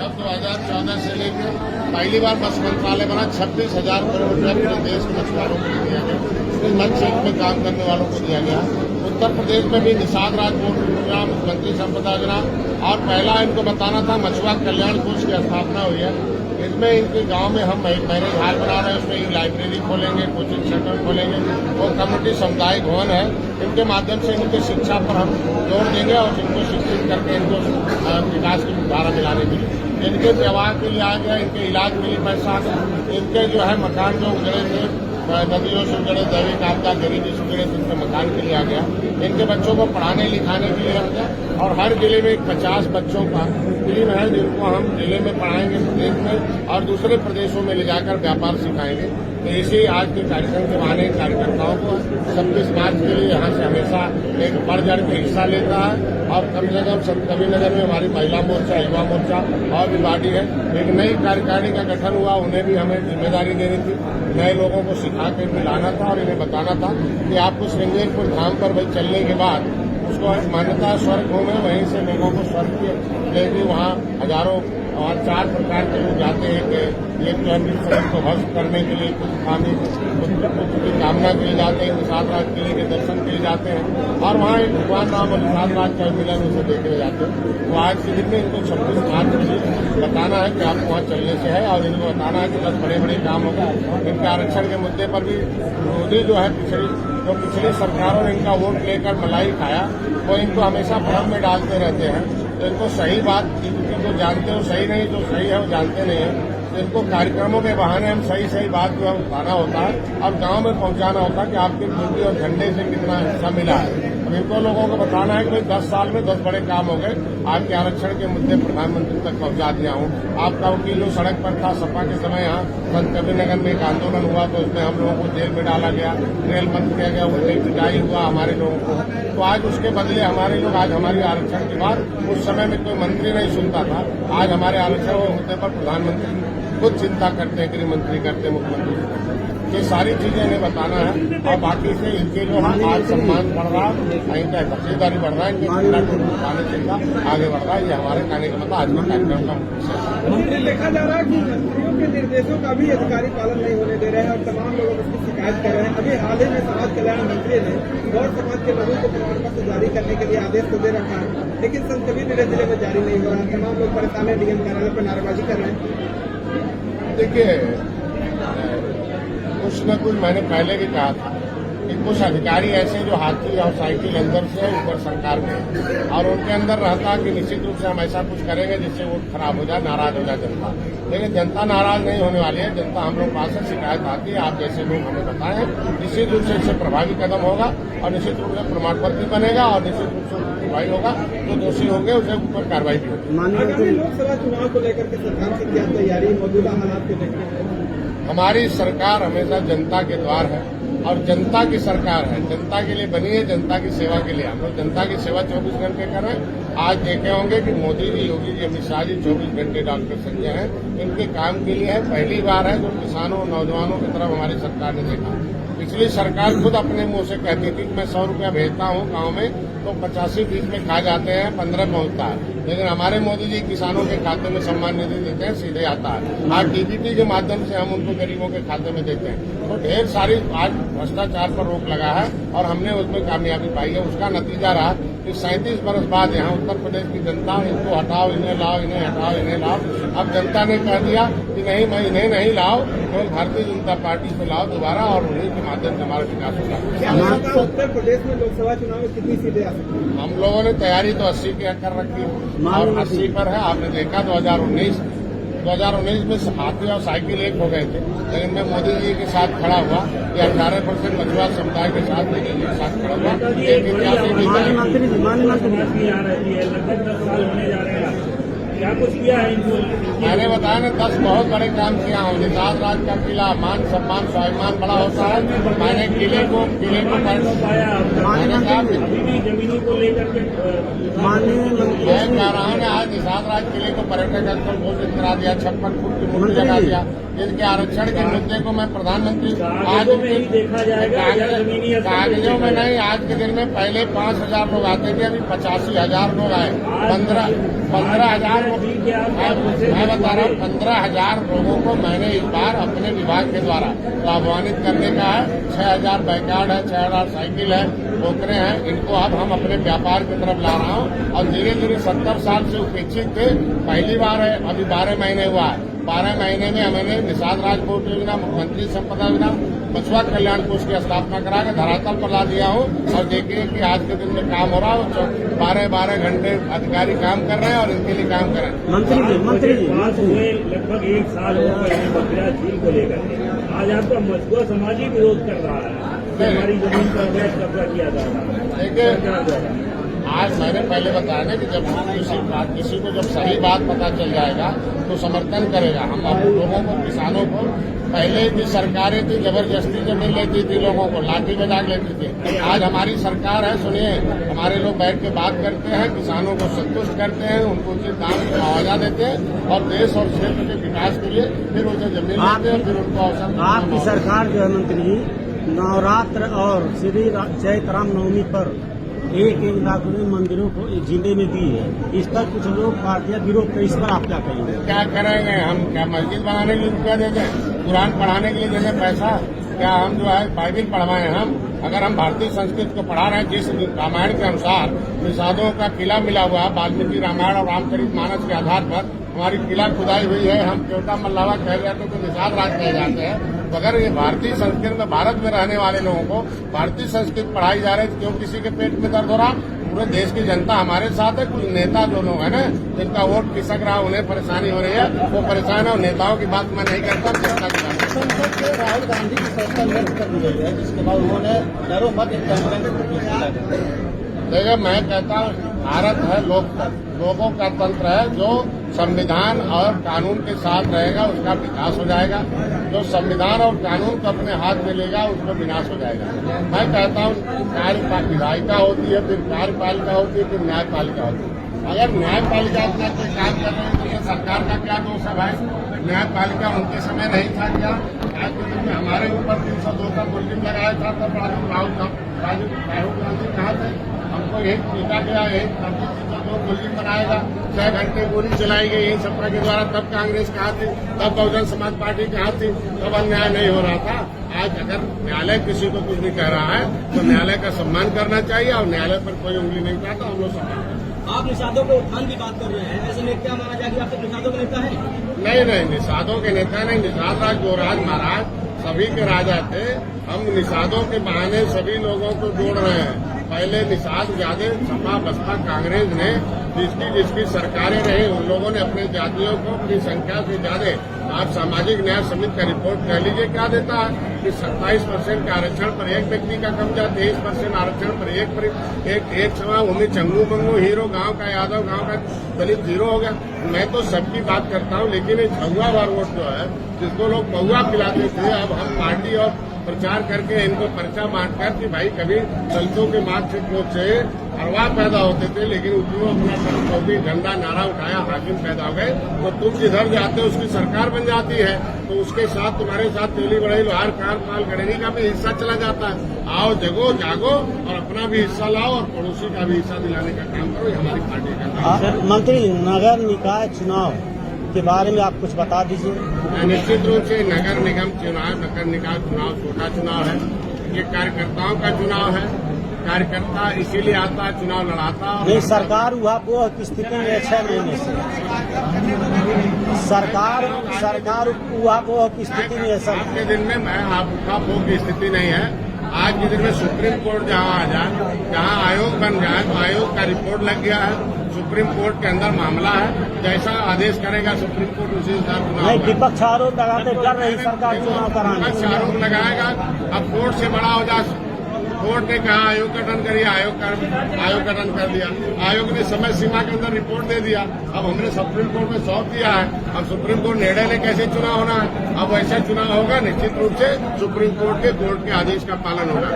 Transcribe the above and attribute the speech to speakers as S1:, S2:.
S1: जब 2014 से लेकर पहली बार मत्स्य मंत्रालय बना 26,000 करोड़ रुपया पूरे देश के मछुआरों को दिया गया, मत्स्य क्षेत्र में काम करने वालों को दिया गया। उत्तर प्रदेश में भी निषाद राज बोर्ड योजना, मुख्यमंत्री संपदा योजना और पहला इनको बताना था मछुआ कल्याण कोष की स्थापना हुई है। इसमें इनके गांव में हम एक मैरिज हॉल बना रहे हैं, उसमें एक लाइब्रेरी खोलेंगे, कोचिंग सेंटर खोलेंगे, वो कम्युनिटी सामुदायिक भवन है। इनके माध्यम से इनकी शिक्षा पर हम जोर देंगे और इनको शिक्षित करके इनको विकास की धारा मिलाने के लिए, इनके व्यवहार के लिए आ गया, इनके इलाज के लिए पैसा आ गया, इनके जो है मकान जो उजड़े थे, नदियों से उजड़े, दैविक आपदा, गरीबी से उजड़े, इनके मकान के लिए आ गया, इनके बच्चों को पढ़ाने लिखाने के लिए आ गया। और हर जिले में 50 बच्चों का टीम है जिनको हम जिले में पढ़ाएंगे प्रदेश में और दूसरे प्रदेशों में ले जाकर व्यापार सिखाएंगे। तो इसी आज के कार्यक्रम के बहाने कार्यकर्ताओं को 26 मार्च के लिए यहाँ से हमेशा एक बढ़ चढ़ के हिस्सा लेता है। और कम से कम कबीरनगर में हमारी महिला मोर्चा, युवा मोर्चा और भी पार्टी है, एक नई कार्यकारिणी का गठन हुआ, उन्हें भी हमें जिम्मेदारी देनी थी, नए लोगों को सिखा के मिलाना था और इन्हें बताना था कि आपको श्रृंगेरपुर धाम पर भाई चलने के बाद उसको मान्यता स्वर्ग होना, वहीं से लोगों को स्वर्ग के लेके वहाँ हजारों और 4 प्रकार के लोग जाते हैं कि एक तो अमृत शरीर को भस्म करने के लिए, कुछ खाने की कामना के लिए जाते हैं, निषाद राज किले के दर्शन के लिए जाते हैं और वहाँ एक भगवान राम और निषाद राज का मिलन उसे देखने जाते हैं। तो आज के दिन में इनको 26 मार्च से बताना है कि आपको वहाँ चलने से है और इनको बताना है कि 10 बड़े बड़े काम होगा। इनके आरक्षण के मुद्दे पर भी मोदी जो है पिछली सरकारों ने इनका वोट लेकर मलाई खाया, वो इनको हमेशा भ्रम में डालते रहते हैं। तो इनको सही बात जो जानते हो सही नहीं, जो सही है वो जानते नहीं है। तो इनको कार्यक्रमों के बहाने हम सही बात जो है बताना होता है और गांव में पहुंचाना होता है कि आपके ड्यूटी और झंडे से कितना हिस्सा मिला है। अब इनको लोगों को बताना है कि 10 साल में 10 बड़े काम हो गए, आपके आरक्षण के मुद्दे प्रधानमंत्री तक पहुंचा दिया हूं। आपका वकील जो सड़क पर था सपा के समय, यहाँ संत कबीरनगर में एक आंदोलन हुआ तो उसमें हम लोगों को जेल में डाला गया, रेल बंद किया गया, वो पिटाई हुआ हमारे लोगों को। तो आज उसके बदले हमारे लोग आज हमारे आरक्षण के बाद, उस समय में कोई मंत्री नहीं सुनता था, आज हमारे आरक्षण के मुद्दे पर प्रधानमंत्री खुद चिंता करते हैं, गृह मंत्री करते, मुख्यमंत्री करते। ये सारी चीजें इन्हें बताना है और बाकी से इनके जो है आज सम्मान बढ़ रहा है, इनका भागीदारी बढ़ रहा है, इनके पाने से आगे बढ़ रहा है। ये हमारे कहने का मतलब आज का कार्यक्रम का
S2: मंत्री देखा जा रहा है कि मंत्रियों के निर्देशों का भी अधिकारी पालन नहीं होने दे रहे हैं और तमाम लोग उसकी शिकायत कर रहे हैं। अभी हाल ही में समाज कल्याण मंत्री ने गौर समाज के लोगों को प्रमाण पत्र जारी करने के लिए आदेश तो दे रखा है, लेकिन संत कबीरनगर जिले में जारी नहीं हो रहा है। तमाम लोग परेशान है, डीएम कार्यालय पर नारेबाजी कर रहे हैं।
S1: देखिए, कुछ न कुछ मैंने पहले भी कहा था कि कुछ अधिकारी ऐसे जो हाथी और साइकिल अंदर से ऊपर सरकार में और उनके अंदर रहता कि निश्चित रूप से हम ऐसा कुछ करेंगे जिससे वोट खराब हो जाए, नाराज हो जाए जनता। लेकिन जनता नाराज नहीं होने वाली है। जनता हम लोग पास से शिकायत आती है, आप जैसे लोग हमें बताएं, निश्चित रूप से इससे प्रभावी कदम होगा और निश्चित रूप से प्रमाण पत्र भी बनेगा और निश्चित रूप से कार्रवाई होगा। जो दोषी होंगे उसे ऊपर कार्रवाई भी होगी।
S2: आगामी लोकसभा चुनाव को लेकर के सरकार की क्या तैयारी, मौजूदा हालात को लेकर?
S1: हमारी सरकार हमेशा जनता के द्वार है और जनता की सरकार है, जनता के लिए बनी है, जनता की सेवा के लिए। हम लोग जनता की सेवा 24 घंटे कर रहे हैं। आज देखे होंगे कि मोदी जी, योगी जी, अमित शाह जी 24 घंटे डॉक्टर संजय हैं, इनके काम के लिए है। पहली बार है जो किसानों नौजवानों की तरफ हमारी सरकार ने देखा। पिछली सरकार खुद अपने मुंह से कहती थी कि मैं 100 रुपया भेजता हूं गांव में तो 85 में खा जाते हैं, 15 पहुंचता है। लेकिन हमारे मोदी जी किसानों के खाते में सम्मान निधि देते हैं, सीधे आता है। आज डीबीटी के माध्यम से हम उनको गरीबों के खाते में देते हैं। तो ढेर सारी आज भ्रष्टाचार पर रोक लगा है और हमने उसमें कामयाबी पाई है। उसका नतीजा रहा कि 37 बरस बाद यहाँ उत्तर प्रदेश की जनता इनको हटाओ, इन्हें लाओ, इन्हें हटाओ, इन्हें लाओ। अब जनता ने कह दिया कि नहीं, मैं इन्हें नहीं लाओ, केवल भारतीय जनता पार्टी से लाओ दोबारा और उन्हीं के माध्यम से हमारा विकास होगा।
S2: उत्तर प्रदेश में लोकसभा चुनाव में कितनी सीटें आ सकती हैं?
S1: हम लोगों ने तैयारी तो 80 की कर रखी है और 80 पर है। आपने देखा 2019 में हाथी और साइकिल एक हो गए थे, लेकिन मैं मोदी जी के साथ खड़ा हुआ कि 18% मछुआ समुदाय के साथ मोदी जी के साथ खड़ा हुआ।
S2: क्या कुछ किया है इनको?
S1: मैंने बताया ना 10 बहुत बड़े काम किया हूँ। निषाद राज का किला, मान सम्मान स्वाभिमान बड़ा होता है। मैंने किले को
S2: जमीनी को लेकर के
S1: मैं कह रहा हूँ आज निषाद राज किले को पर्यटक स्थल घोषित करा दिया, 56 फुट की मूर्ति लगा दिया। इनके आरक्षण के मुद्दे को मैं प्रधानमंत्री आज
S2: देखा जाएगा
S1: कागजों में नहीं, आज के दिन में पहले 5,000 लोग आते थे, अभी 85,000 लोग आए। 15,000 मैं बता रहा हूँ 15,000 लोगों को मैंने इस बार अपने विभाग के द्वारा लाभान्वित करने का है। 6,000 बैकार्ड है, 6,000 साइकिल है, टोकरे हैं। इनको अब हम अपने व्यापार की तरफ ला रहा हूँ और धीरे धीरे 70 साल से उपेक्षित थे, पहली बार है, अभी 12 महीने हुआ है। 12 महीने में हमने निषाद राजकोट योजना, मुख्यमंत्री संपदा योजना, मछुआ कल्याण कोष की स्थापना करा के धरातल पर ला दिया हूँ और देखिए कि आज के दिन में काम हो रहा है। 12-12 घंटे अधिकारी काम कर रहे हैं और इनके लिए काम कर रहे हैं।
S3: मंत्री जी लगभग 1 साल हो गए बकरिया झील को लेकर, आज आपका मछुआ समाज ही विरोध कर रहा है, हमारी जमीन पर अवैध कब्जा किया जा रहा है।
S1: देखिए, आज मैंने पहले बताया ना कि जब किसी को जब सही बात पता चल जाएगा तो समर्थन करेगा। हम लोगों को, किसानों को, पहले की सरकारें थी जबरदस्ती जमीन लेती थी, लोगों को लाठी बजा लेती थी। आज हमारी सरकार है, सुनिए, हमारे लोग बैठ के बात करते हैं, किसानों को संतुष्ट करते हैं, उनको उचित दाम की मुआवजा देते हैं और देश और क्षेत्र के विकास के लिए फिर उसे जमीन देते हैं, फिर उनको अवसर।
S4: आपकी सरकार जो है मंत्री, नवरात्र और श्री चैत्र रामनवमी पर 1-1 लाख रुपए मंदिरों को जिले में दी है। इस पर कुछ लोग पार्टियां विरोध कर, इस पर आप क्या कहेंगे?
S1: क्या करेंगे हम? क्या मस्जिद बनाने के लिए रुपया दे दें? कुरान पढ़ाने के लिए दे दें पैसा? क्या हम जो है बाइबिल पढ़वाएं? हम अगर हम भारतीय संस्कृति को पढ़ा रहे हैं, जिस रामायण के अनुसार निषादों का किला मिला हुआ है, वाल्मीकि रामायण और रामचरितमानस के आधार पर हमारी किला खुदाई हुई है, हम केवटा मल्लावा कह जाते हैं तो निषाद राज कहे जाते हैं। तो अगर ये भारतीय संस्कृति में, भारत में रहने वाले लोगों को भारतीय संस्कृति पढ़ाई जा रही है, क्यों किसी के पेट में दर्द हो रहा? पूरे देश की जनता हमारे साथ है। कुछ नेता जो लोग है ना, जिनका वोट खिसक रहा, उन्हें परेशानी हो रही है, वो परेशान है और नेताओं की बात मैं नहीं करता।
S4: संसद में राहुल गांधी की संस्था निरस्त कर दी गई है, जिसके बाद उन्होंने चारों मत
S1: देखिए, मैं कहता हूँ भारत है लोगों का तंत्र है। जो संविधान और कानून के साथ रहेगा उसका विकास हो जाएगा, जो संविधान और कानून को अपने हाथ में लेगा उसको विनाश हो जाएगा। मैं कहता हूँ विधायिका होती है, फिर कार्यपालिका होती है, फिर न्यायपालिका होती है। अगर न्यायपालिका अपना कोई काम कर रहे हैं तो ये सरकार का क्या दोष है भाई? न्यायपालिका उनके समय नहीं था क्या? आज के दिन में हमारे ऊपर 302 का बुलेटिन लगाया था, तब राहुल गांधी कहा थे हमको यही पीटा गया, यही 302 बुलेटिन बनाएगा, 6 घंटे गोली चलाई गई यही सपा के द्वारा। तब कांग्रेस कहाँ थी? तब बहुजन समाज पार्टी कहाँ थी? तब अन्याय नहीं हो रहा था। आज अगर न्यायालय किसी को कुछ नहीं कह रहा है तो न्यायालय का सम्मान करना चाहिए और न्यायालय पर कोई उंगली नहीं उठाता, हम लोग सम्मान।
S4: आप निषादों के उत्थान की बात कर रहे हैं, ऐसे में क्या माना जाए कि आप तो निषादों के नेता हैं?
S1: नहीं, निषादों के नेता नहीं। निषाद राज गोराज महाराज सभी के राजा थे। हम निषादों के बहाने सभी लोगों को जोड़ रहे हैं। पहले निषाद ज्यादा सपा बसपा कांग्रेस ने जिसकी सरकारें रही, उन लोगों ने अपने जातियों को अपनी संख्या से ज्यादा, आप सामाजिक न्याय समिति का रिपोर्ट कह लीजिए क्या देता है कि 27% का आरक्षण पर एक व्यक्ति का कब्जा, 23% आरक्षण पर एक सभा भूमि, चंगू मंगू हीरो गांव का, यादव गांव का दलित जीरो हो गया। मैं तो सबकी बात करता हूं, लेकिन ये छुआ वार वोट जो है, जिसको लोग पौवा पिलाते थे, अब हम पार्टी और प्रचार करके इनको पर्चा बांटकर कि भाई कभी दलितों के मार्क्सिस्ट से अरवा पैदा होते थे, लेकिन उसमें अपना झंडा नारा उठाया, हाकिम पैदा हो गए, तो तुम जिधर जाते हो उसकी सरकार बन जाती है, तो उसके साथ तुम्हारे साथ तेली बढ़ई लोहार कार पाल गडेरी का भी हिस्सा चला जाता है। आओ जगो जागो और अपना भी हिस्सा लाओ और पड़ोसी का भी हिस्सा दिलाने का काम करो, ये हमारी पार्टी का काम है।
S4: मंत्री, नगर निकाय चुनाव के बारे में आप कुछ बता दीजिए।
S1: निश्चित रूप से नगर निगम चुनाव, नगर निकाय चुनाव छोटा चुनाव है, ये कार्यकर्ताओं का चुनाव है। कार्यकर्ता इसीलिए आता है, चुनाव लड़ाता है।
S4: नहीं, सरकार उहापोह की स्थिति में 6 महीने से सरकार उहापोह की स्थिति में है।
S1: आज के दिन में मैं उहापोह की स्थिति नहीं है। आज के दिन में सुप्रीम कोर्ट जहाँ आ जाए, जहाँ आयोग बन जाए, तो आयोग का रिपोर्ट लग गया है, सुप्रीम कोर्ट के अंदर मामला है, जैसा आदेश करेगा सुप्रीम कोर्ट उसी हिसाब
S4: नहीं, विपक्ष आरोप लगाते डर रही सरकार चुनाव कराने,
S1: आरोप लगाएगा। अब कोर्ट से बड़ा हो जाए, कोर्ट ने कहा आयोग गठन करिए, आयोग गठन कर दिया, आयोग ने समय सीमा के अंदर रिपोर्ट दे दिया। अब हमने सुप्रीम कोर्ट में सौंप दिया है, अब सुप्रीम कोर्ट निर्णय ले कैसे चुनाव होना है। अब वैसा चुनाव होगा, निश्चित रूप से सुप्रीम कोर्ट के आदेश का पालन होगा।